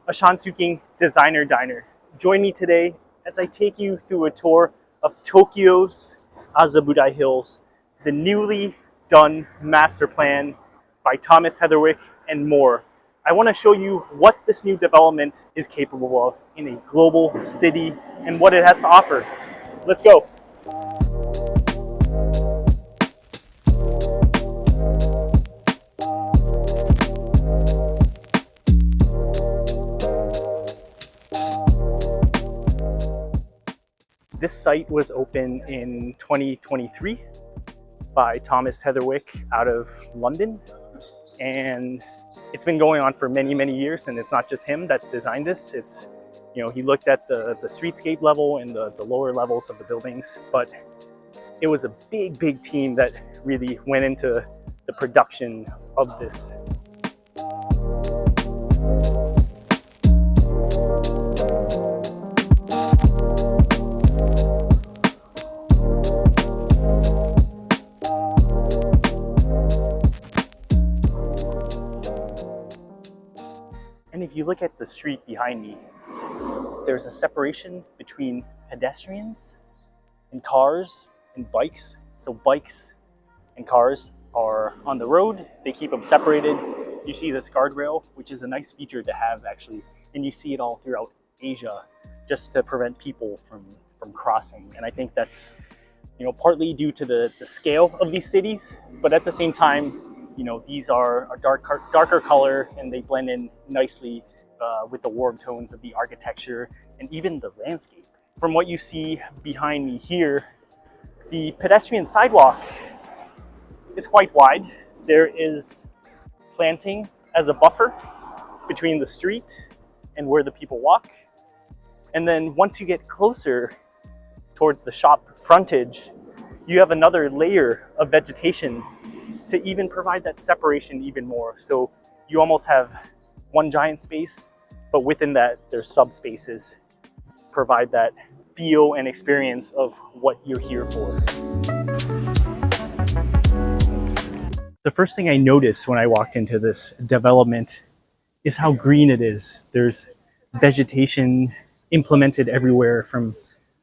a Shansuking designer diner. Join me today as I take you through a tour of Tokyo's Azabudai Hills, the newly done master plan by Thomas Heatherwick and more. I want to show you what this new development is capable of in a global city and what it has to offer. Let's go. This site was opened in 2023 by Thomas Heatherwick out of London, and it's been going on for many years. And it's not just him that designed this. It's, you know, he looked at the streetscape level and the lower levels of the buildings, but it was a big team that really went into the production of this. And if you look at the street behind me, there's a separation between pedestrians and cars and bikes. So bikes and cars are on the road, they keep them separated. You see this guardrail, which is a nice feature to have actually, and you see it all throughout Asia, just to prevent people from crossing. And I think that's, you know, partly due to the scale of these cities, but at the same time, you know, these are a darker color and they blend in nicely with the warm tones of the architecture and even the landscape. From what you see behind me here, the pedestrian sidewalk is quite wide. There is planting as a buffer between the street and where the people walk. And then once you get closer towards the shop frontage, you have another layer of vegetation to even provide that separation even more. So you almost have one giant space, but within that there's subspaces, provide that feel and experience of what you're here for. The first thing I noticed when I walked into this development is how green it is. There's vegetation implemented everywhere, from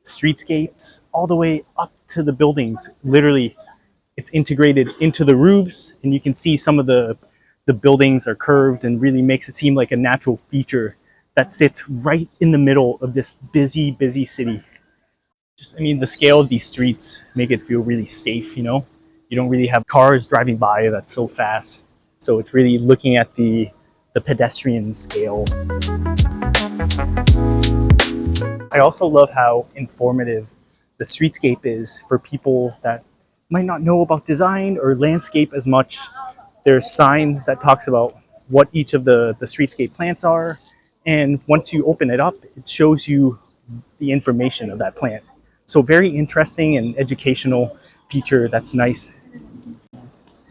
streetscapes all the way up to the buildings. Literally, it's integrated into the roofs, and you can see some of the buildings are curved and really makes it seem like a natural feature that sits right in the middle of this busy city. I mean, the scale of these streets make it feel really safe, you know? You don't really have cars driving by that's so fast. So it's really looking at the pedestrian scale. I also love how informative the streetscape is for people that might not know about design or landscape as much. There's signs that talks about what each of the streetscape plants are. And once you open it up, it shows you the information of that plant. So very interesting and educational feature that's nice.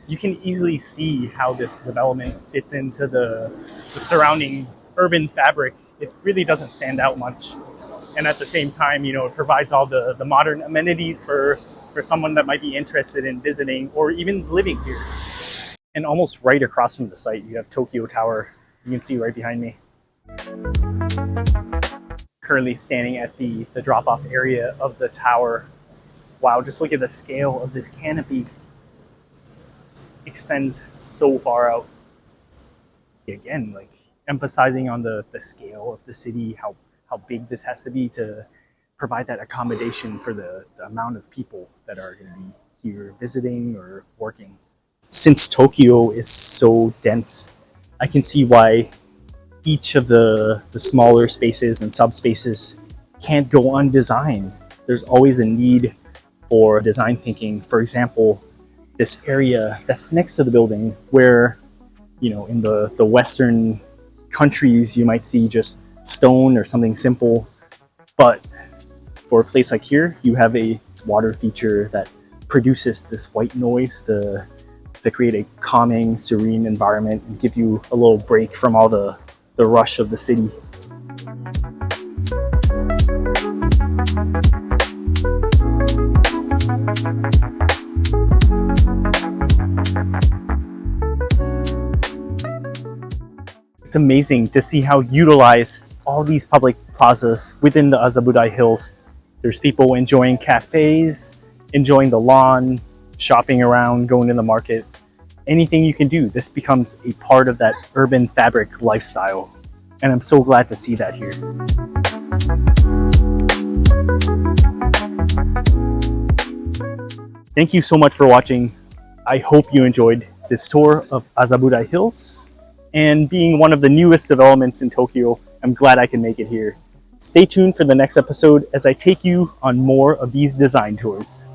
You can easily see how this development fits into the surrounding urban fabric. It really doesn't stand out much. And at the same time, you know, it provides all the modern amenities for someone that might be interested in visiting or even living here. And almost right across from the site, you have Tokyo Tower. You can see right behind me. Currently standing at the drop-off area of the tower. Wow, just look at the scale of this canopy. It extends so far out. Again, like emphasizing on the scale of the city, how big this has to be to provide that accommodation for the amount of people that are going to be here visiting or working. Since Tokyo is so dense, I can see why each of the smaller spaces and subspaces can't go undesigned. There's always a need for design thinking. For example, this area that's next to the building where, you know, in the Western countries, you might see just stone or something simple. But for a place like here, you have a water feature that produces this white noise to create a calming, serene environment and give you a little break from all the rush of the city. it's amazing to see how utilized all these public plazas within the Azabudai Hills. There's people enjoying cafes, enjoying the lawn, shopping around, going to the market. Anything you can do, this becomes a part of that urban fabric lifestyle. And I'm so glad to see that here. Thank you so much for watching. I hope you enjoyed this tour of Azabudai Hills. And being one of the newest developments in Tokyo, I'm glad I can make it here. Stay tuned for the next episode as I take you on more of these design tours.